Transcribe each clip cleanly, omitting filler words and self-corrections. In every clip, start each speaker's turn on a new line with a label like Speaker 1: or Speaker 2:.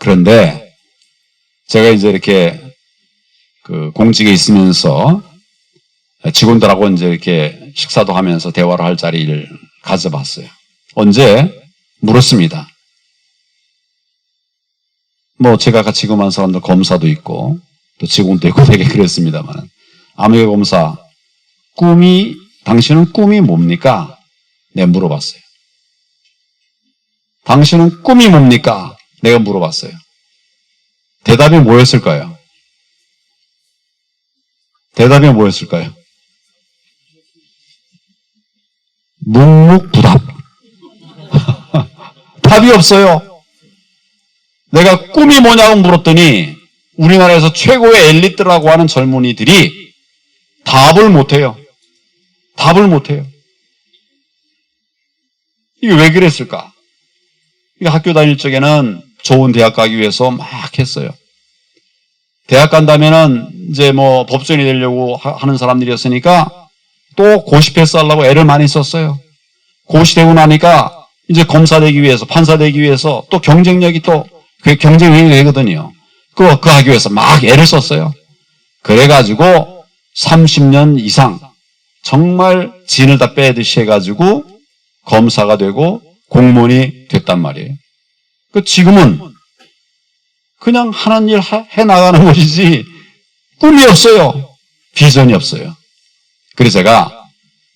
Speaker 1: 그런데 제가 이제 이렇게 그 공직에 있으면서 직원들하고 이제 이렇게 식사도 하면서 대화를 할 자리를 가져봤어요. 언제 물었습니다. 뭐 제가 같이 근무한 사람들 검사도 있고 또 직원도 있고 되게 그랬습니다만 아무개 검사 당신은 꿈이 뭡니까? 내가 물어봤어요. 당신은 꿈이 뭡니까? 내가 물어봤어요. 대답이 뭐였을까요? 대답이 뭐였을까요? 묵묵부답. 답이 없어요. 내가 꿈이 뭐냐고 물었더니 우리나라에서 최고의 엘리트라고 하는 젊은이들이 답을 못해요. 답을 못해요. 이게 왜 그랬을까? 이게 학교 다닐 적에는 좋은 대학 가기 위해서 막 했어요. 대학 간다면은 이제 뭐 법조인이 되려고 하는 사람들이었으니까 또 고시 패스하려고 애를 많이 썼어요. 고시 되고 나니까 이제 검사 되기 위해서, 판사 되기 위해서 또 경쟁력이 또 경쟁이 되거든요. 그 하기 위해서 막 애를 썼어요. 그래가지고 30년 이상 정말 진을 다 빼듯이 해가지고 검사가 되고 공무원이 됐단 말이에요. 지금은 그냥 하는 일 해나가는 것이지 꿈이 없어요. 비전이 없어요. 그래서 제가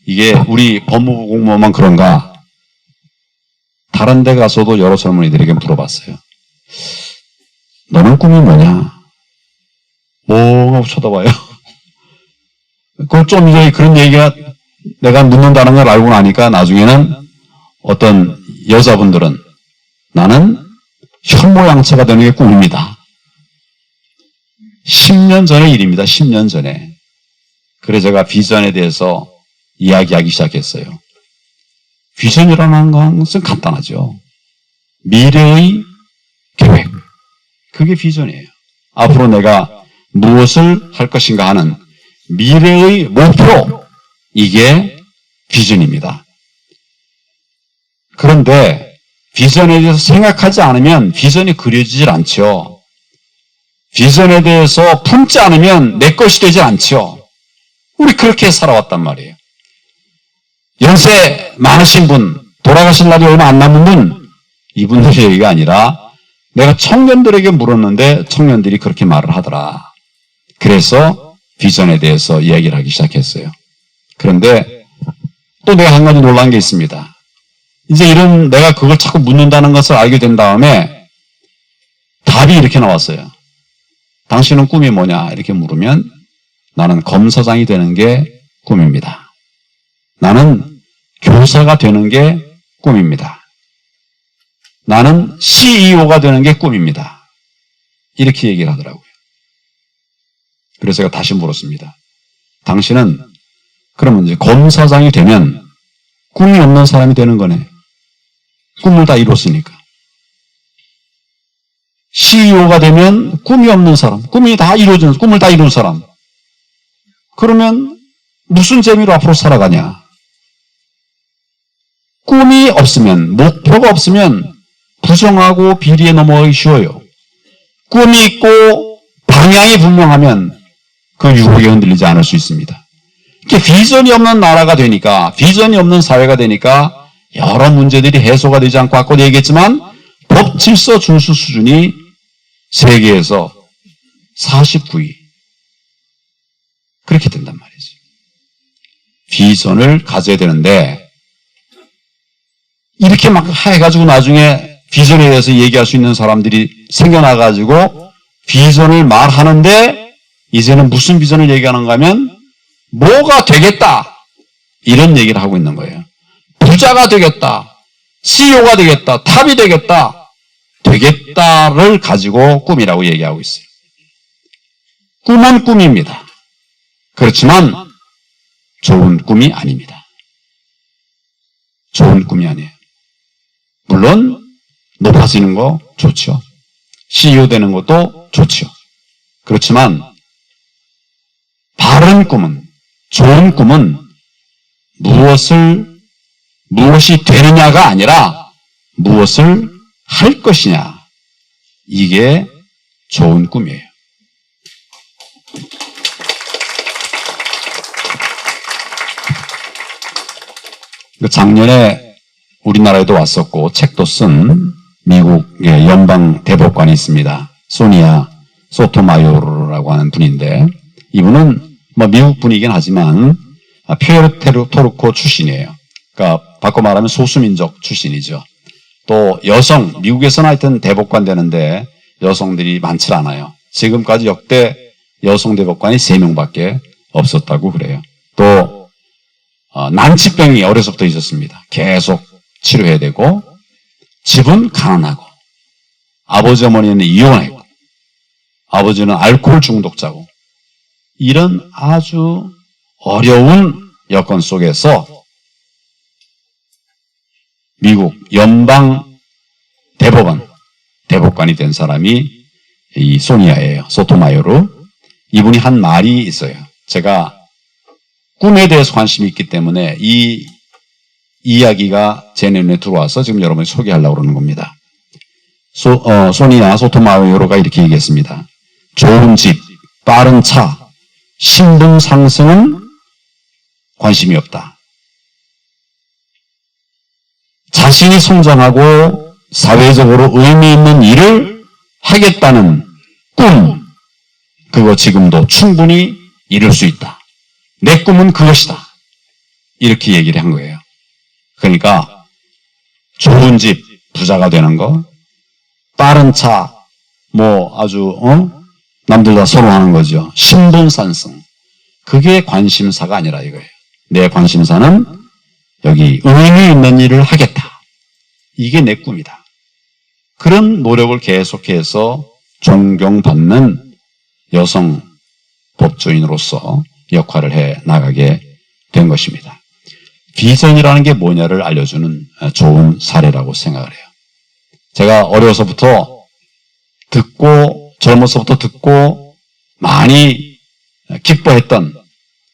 Speaker 1: 이게 우리 법무부 공무원만 그런가 다른 데 가서도 여러 젊은이들에게 물어봤어요. 너는 꿈이 뭐냐? 하고 쳐다봐요. 그걸 좀 이제 그런 얘기가 내가 묻는다는 걸 알고 나니까 나중에는 어떤 여자분들은 나는 현모양처가 되는 게 꿈입니다. 10년 전의 일입니다. 10년 전에. 그래서 제가 비전에 대해서 이야기하기 시작했어요. 비전이라는 것은 간단하죠. 미래의 계획. 그게 비전이에요. 앞으로 내가 무엇을 할 것인가 하는 미래의 목표. 이게 비전입니다. 그런데 비전에 대해서 생각하지 않으면 비전이 그려지질 않죠. 비전에 대해서 품지 않으면 내 것이 되질 않죠. 우리 그렇게 살아왔단 말이에요. 연세 많으신 분, 돌아가실 날이 얼마 안 남은 분, 이분들의 얘기가 아니라 내가 청년들에게 물었는데 청년들이 그렇게 말을 하더라. 그래서 비전에 대해서 이야기를 하기 시작했어요. 그런데 또 내가 한 가지 놀란 게 있습니다. 이제 내가 그걸 자꾸 묻는다는 것을 알게 된 다음에 답이 이렇게 나왔어요. 당신은 꿈이 뭐냐? 이렇게 물으면 나는 검사장이 되는 게 꿈입니다. 나는 교사가 되는 게 꿈입니다. 나는 CEO가 되는 게 꿈입니다. 이렇게 얘기를 하더라고요. 그래서 제가 다시 물었습니다. 당신은 그러면 이제 검사장이 되면 꿈이 없는 사람이 되는 거네. 꿈을 다 이뤘으니까. CEO가 되면 꿈이 없는 사람, 꿈을 다 이룬 사람. 그러면 무슨 재미로 앞으로 살아가냐? 꿈이 없으면, 목표가 없으면 부정하고 비리에 넘어가기 쉬워요. 꿈이 있고 방향이 분명하면 그 유혹에 흔들리지 않을 수 있습니다. 이렇게 비전이 없는 나라가 되니까, 비전이 없는 사회가 되니까 여러 문제들이 해소가 되지 않고 아까도 얘기했지만 법 질서 준수 수준이 세계에서 49위. 그렇게 된단 말이죠. 비전을 가져야 되는데 이렇게 막 해가지고 나중에 비전에 대해서 얘기할 수 있는 사람들이 생겨나가지고 비전을 말하는데 이제는 무슨 비전을 얘기하는가 하면 뭐가 되겠다. 이런 얘기를 하고 있는 거예요. 부자가 되겠다. CEO가 되겠다. 탑이 되겠다. 되겠다를 가지고 꿈이라고 얘기하고 있어요. 꿈은 꿈입니다. 그렇지만 좋은 꿈이 아닙니다. 좋은 꿈이 아니에요. 물론 높아지는 거 좋죠. CEO 되는 것도 좋죠. 그렇지만 바른 꿈은, 좋은 꿈은 무엇이 되느냐가 아니라 무엇을 할 것이냐. 이게 좋은 꿈이에요. 작년에 우리나라에도 왔었고 책도 쓴 미국의 연방 대법관이 있습니다. 소니아 소토마요로라고 하는 분인데 이분은 뭐 미국 분이긴 하지만 퓨에르토리코 출신이에요. 그러니까 바꿔 말하면 소수민족 출신이죠. 또 여성, 미국에서는 하여튼 대법관 되는데 여성들이 많지 않아요. 지금까지 역대 여성 대법관이 3명밖에 없었다고 그래요. 또 난치병이 어려서부터 있었습니다. 계속 치료해야 되고 집은 가난하고 아버지 어머니는 이혼했고 아버지는 알코올 중독자고 이런 아주 어려운 여건 속에서 미국 연방 대법관이 된 사람이 이 소니아예요. 소토마요로. 이분이 한 말이 있어요. 제가 꿈에 대해서 관심이 있기 때문에 이 이야기가 제 눈에 들어와서 지금 여러분이 소개하려고 그러는 겁니다. 소니아 소토마요로가 이렇게 얘기했습니다. 좋은 집, 빠른 차, 신분 상승은 관심이 없다. 자신이 성장하고 사회적으로 의미 있는 일을 하겠다는 꿈, 그거 지금도 충분히 이룰 수 있다. 내 꿈은 그것이다. 이렇게 얘기를 한 거예요. 그러니까 좋은 집, 부자가 되는 거, 빠른 차, 뭐 아주 남들 다 선호하는 거죠. 신분 상승. 그게 관심사가 아니라 이거예요. 내 관심사는 여기 의미 있는 일을 하겠다. 이게 내 꿈이다. 그런 노력을 계속해서 존경받는 여성 법조인으로서 역할을 해 나가게 된 것입니다. 비전이라는 게 뭐냐를 알려주는 좋은 사례라고 생각을 해요. 제가 어려서부터 듣고 젊어서부터 듣고 많이 기뻐했던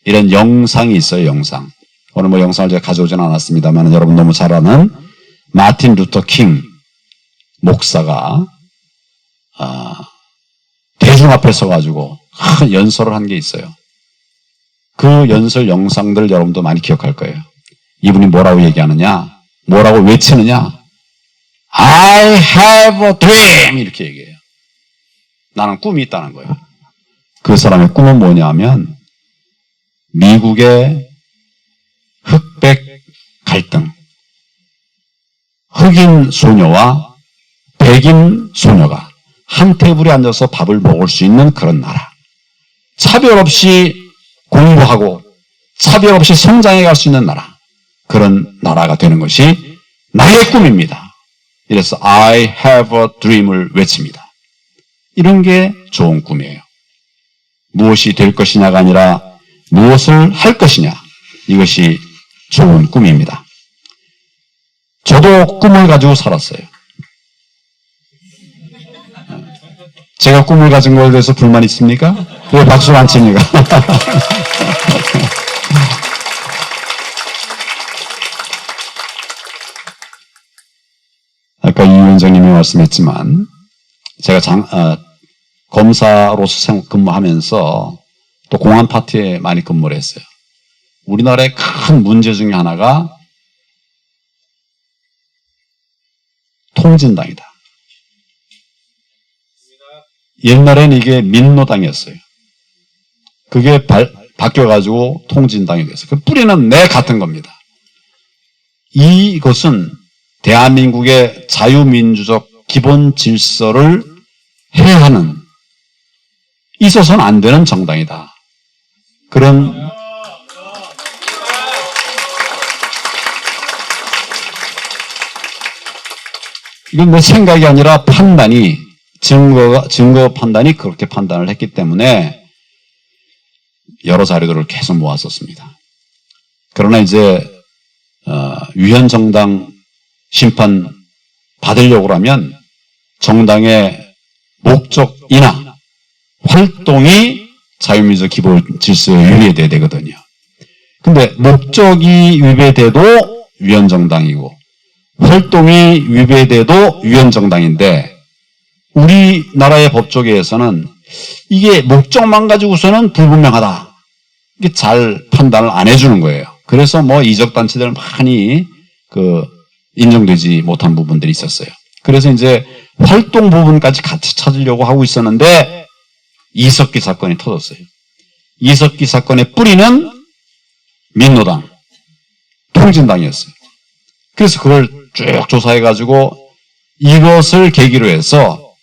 Speaker 1: 이런 영상이 있어요. 영상. 오늘 뭐 영상을 제가 가져오진 않았습니다만 여러분 너무 잘 아는 마틴 루터 킹 목사가 대중 앞에 서가지고 큰 연설을 한 게 있어요. 그 연설 영상들 여러분도 많이 기억할 거예요. 이분이 뭐라고 얘기하느냐, 뭐라고 외치느냐, I have a dream 이렇게 얘기해요. 나는 꿈이 있다는 거예요. 그 사람의 꿈은 뭐냐면 미국의 흑백 갈등, 흑인 소녀와 백인 소녀가 한 테이블에 앉아서 밥을 먹을 수 있는 그런 나라. 차별 없이 공부하고 차별 없이 성장해 갈 수 있는 나라. 그런 나라가 되는 것이 나의 꿈입니다. 이래서 I have a dream을 외칩니다. 이런 게 좋은 꿈이에요. 무엇이 될 것이냐가 아니라 무엇을 할 것이냐. 이것이 좋은 꿈입니다. 저도 꿈을 가지고 살았어요. 제가 꿈을 가진 거에 대해서 불만 있습니까? 왜 박수를 안 칩니까? 아까 이 위원장님이 말씀했지만 제가 검사로서 근무하면서 또 공안 파트에 많이 근무를 했어요. 우리나라의 큰 문제 중에 하나가 통진당이다. 옛날엔 이게 민노당이었어요. 그게 바뀌어가지고 통진당이 됐어요. 그 뿌리는 내 같은 겁니다. 이것은 대한민국의 자유민주적 기본 질서를 해하는, 있어서는 안 되는 정당이다. 그런 이건 내 생각이 아니라 판단이, 증거 판단이 그렇게 판단을 했기 때문에 여러 자료들을 계속 모았었습니다. 그러나 이제 위헌정당 심판 받으려고 하면 정당의 목적이나 활동이 자유민주적 기본 질서에 위배돼야 되거든요. 근데 목적이 위배돼도 위헌정당이고 활동이 위배돼도 위헌정당인데 우리나라의 법조계에서는 이게 목적만 가지고서는 불분명하다. 이게 잘 판단을 안 해주는 거예요. 그래서 뭐 이적단체들 많이 인정되지 못한 부분들이 있었어요. 그래서 이제 활동 부분까지 같이 찾으려고 하고 있었는데 이석기 사건이 터졌어요. 이석기 사건의 뿌리는 민노당, 통진당이었어요. 그래서 그걸 쭉 조사해가지고 이것을 계기로 해서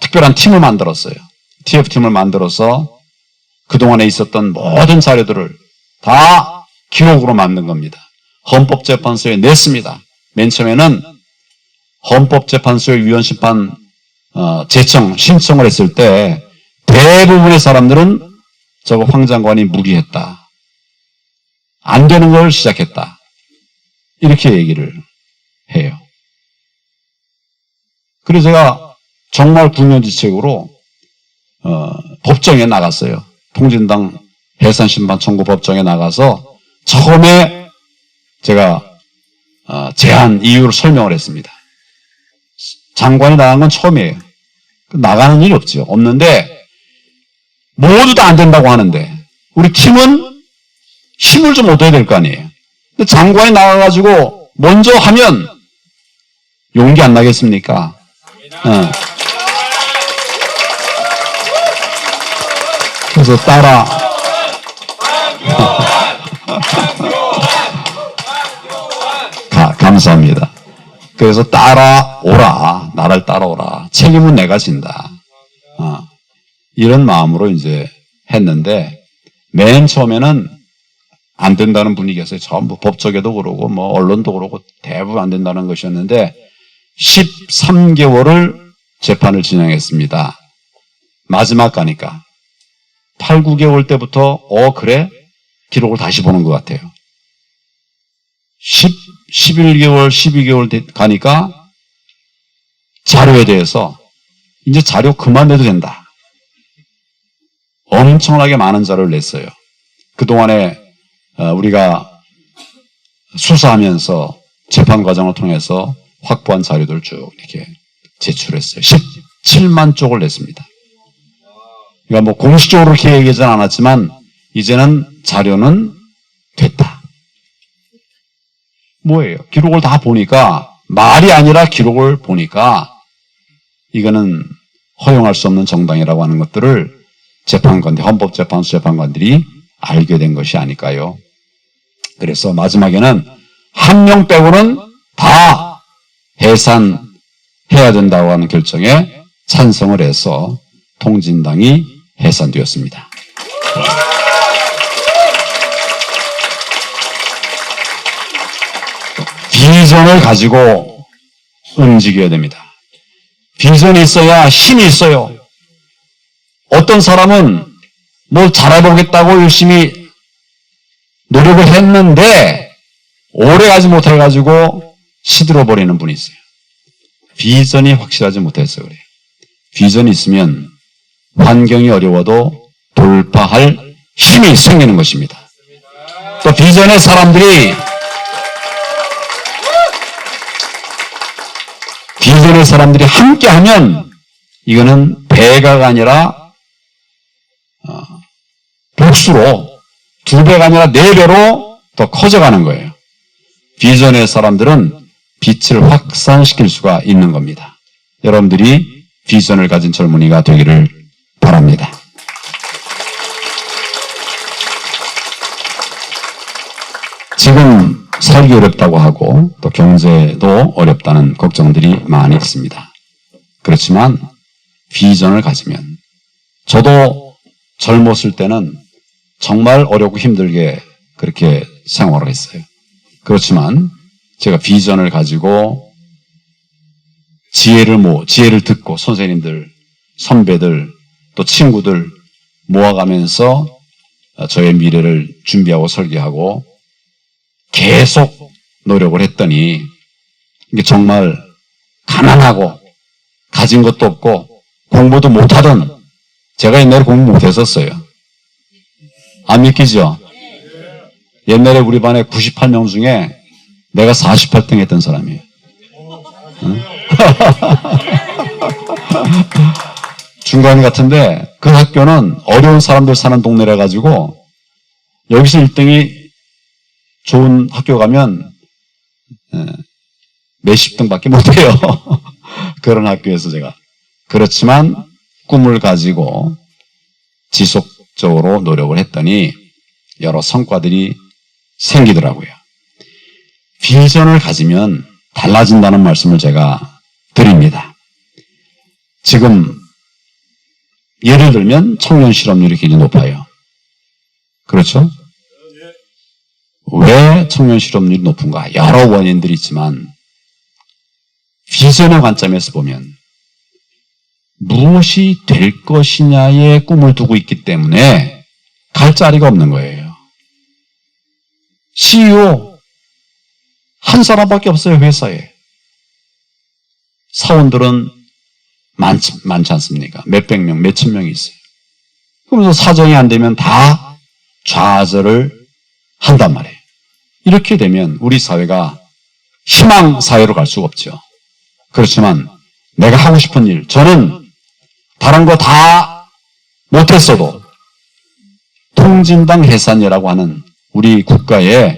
Speaker 1: 특별한 팀을 만들었어요. TF팀을 만들어서 그동안에 있었던 모든 자료들을 다 기록으로 만든 겁니다. 헌법재판소에 냈습니다. 맨 처음에는 헌법재판소의 위헌심판 신청을 했을 때 대부분의 사람들은 저거 황 장관이 무리했다. 안 되는 걸 시작했다. 이렇게 얘기를 해요. 그래서 제가 정말 국면지책으로 법정에 나갔어요. 통진당 해산심판 청구 법정에 나가서 처음에 제가 제한 이유를 설명을 했습니다. 장관이 나간 건 처음이에요. 나가는 일이 없죠. 없는데 모두 다 안 된다고 하는데 우리 팀은 힘을 좀 얻어야 될 거 아니에요. 근데 장관이 나가가지고 먼저 하면 용기 안 나겠습니까? 그래서 감사합니다. 그래서 따라오라. 나를 따라오라. 책임은 내가 진다. 이런 마음으로 이제 했는데 맨 처음에는 안 된다는 분위기였어요. 전부 법조계도 그러고 뭐 언론도 그러고 대부분 안 된다는 것이었는데 13개월을 재판을 진행했습니다. 마지막 가니까 8, 9개월 때부터 그래? 기록을 다시 보는 것 같아요. 11개월, 12개월 가니까 자료에 대해서 이제 자료 그만 내도 된다. 엄청나게 많은 자료를 냈어요. 그동안에 우리가 수사하면서 재판 과정을 통해서 확보한 자료들을 쭉 이렇게 제출했어요. 17만 쪽을 냈습니다. 그러니까 뭐 공식적으로 그렇게 얘기하지는 않았지만 이제는 자료는 됐다. 뭐예요? 기록을 다 보니까 말이 아니라 기록을 보니까 이거는 허용할 수 없는 정당이라고 하는 것들을 재판관들, 헌법재판소 재판관들이 알게 된 것이 아닐까요? 그래서 마지막에는 한 명 빼고는 다 해산해야 된다고 하는 결정에 찬성을 해서 통진당이 해산되었습니다. 비전을 가지고 움직여야 됩니다. 비전이 있어야 힘이 있어요. 어떤 사람은 뭘 잘해보겠다고 열심히 노력을 했는데 오래 가지 못해가지고 시들어버리는 분이 있어요. 비전이 확실하지 못해서 그래요. 비전이 있으면 환경이 어려워도 돌파할 힘이 생기는 것입니다. 또 비전의 사람들이 함께하면 이거는 배가가 아니라 복수로 2배가 아니라 4배로 더 커져가는 거예요. 비전의 사람들은 빛을 확산시킬 수가 있는 겁니다. 여러분들이 비전을 가진 젊은이가 되기를 바랍니다. 지금 살기 어렵다고 하고 또 경제도 어렵다는 걱정들이 많이 있습니다. 그렇지만 비전을 가지면 저도 젊었을 때는 정말 어렵고 힘들게 그렇게 생활을 했어요. 그렇지만 제가 비전을 가지고 지혜를 듣고 선생님들, 선배들, 또 친구들 모아가면서 저의 미래를 준비하고 설계하고 계속 노력을 했더니 이게 정말 가난하고 가진 것도 없고 공부도 못하던 제가 옛날에 공부 못했었어요. 안 믿기죠? 옛날에 우리 반에 98명 중에 내가 48등 했던 사람이에요. 응? 중간 같은데 그 학교는 어려운 사람들 사는 동네라 가지고 여기서 1등이 좋은 학교 가면 몇십 등밖에 못해요. 그런 학교에서 제가. 그렇지만 꿈을 가지고 지속적으로 노력을 했더니 여러 성과들이 생기더라고요. 비전을 가지면 달라진다는 말씀을 제가 드립니다. 지금 예를 들면 청년 실업률이 굉장히 높아요. 그렇죠? 왜 청년 실업률이 높은가? 여러 원인들이 있지만 비전의 관점에서 보면 무엇이 될 것이냐의 꿈을 두고 있기 때문에 갈 자리가 없는 거예요. CEO 한 사람밖에 없어요, 회사에. 사원들은 많지 않습니까? 몇백 명, 몇천 명이 있어요. 그러면서 사정이 안 되면 다 좌절을 한단 말이에요. 이렇게 되면 우리 사회가 희망 사회로 갈 수가 없죠. 그렇지만 내가 하고 싶은 일, 저는 다른 거 다 못했어도 통진당 해산이라고 하는 우리 국가에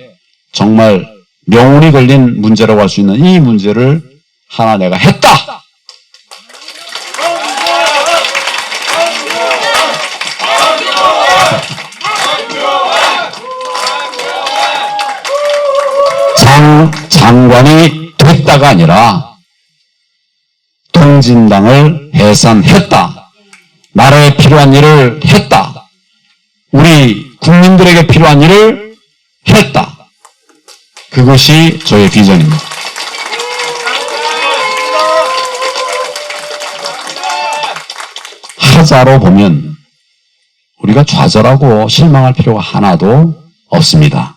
Speaker 1: 정말 명운이 걸린 문제라고 할 수 있는 이 문제를 하나 내가 했다! 장관이 됐다가 아니라 통진당을 해산했다. 나라에 필요한 일을 했다. 우리 국민들에게 필요한 일을 했다. 그것이 저의 비전입니다. 하자로 보면 우리가 좌절하고 실망할 필요가 하나도 없습니다.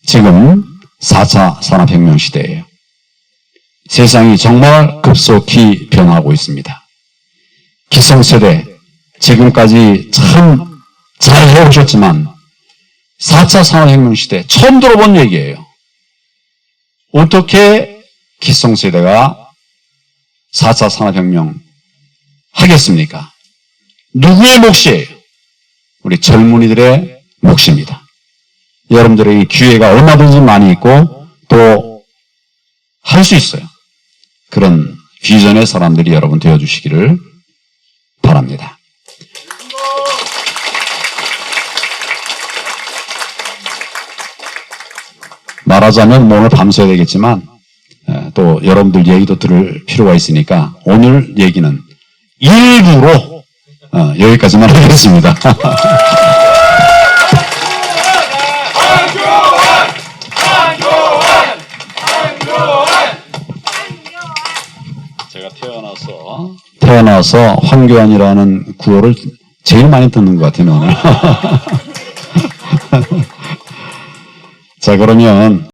Speaker 1: 지금 4차 산업혁명 시대예요. 세상이 정말 급속히 변하고 있습니다. 기성세대 지금까지 참 잘 해오셨지만 4차 산업혁명 시대 처음 들어본 얘기예요. 어떻게 기성세대가 4차 산업혁명 하겠습니까? 누구의 몫이에요? 우리 젊은이들의 몫입니다. 여러분들에게 기회가 얼마든지 많이 있고 또 할 수 있어요. 그런 비전의 사람들이 여러분 되어주시기를 바랍니다. 말하자면 오늘 밤새야 되겠지만 또 여러분들 얘기도 들을 필요가 있으니까 오늘 얘기는 일부로 여기까지만 하겠습니다. 제가 태어나서 황교안이라는 구호를 제일 많이 듣는 것 같아요, 오늘. 자, 그러면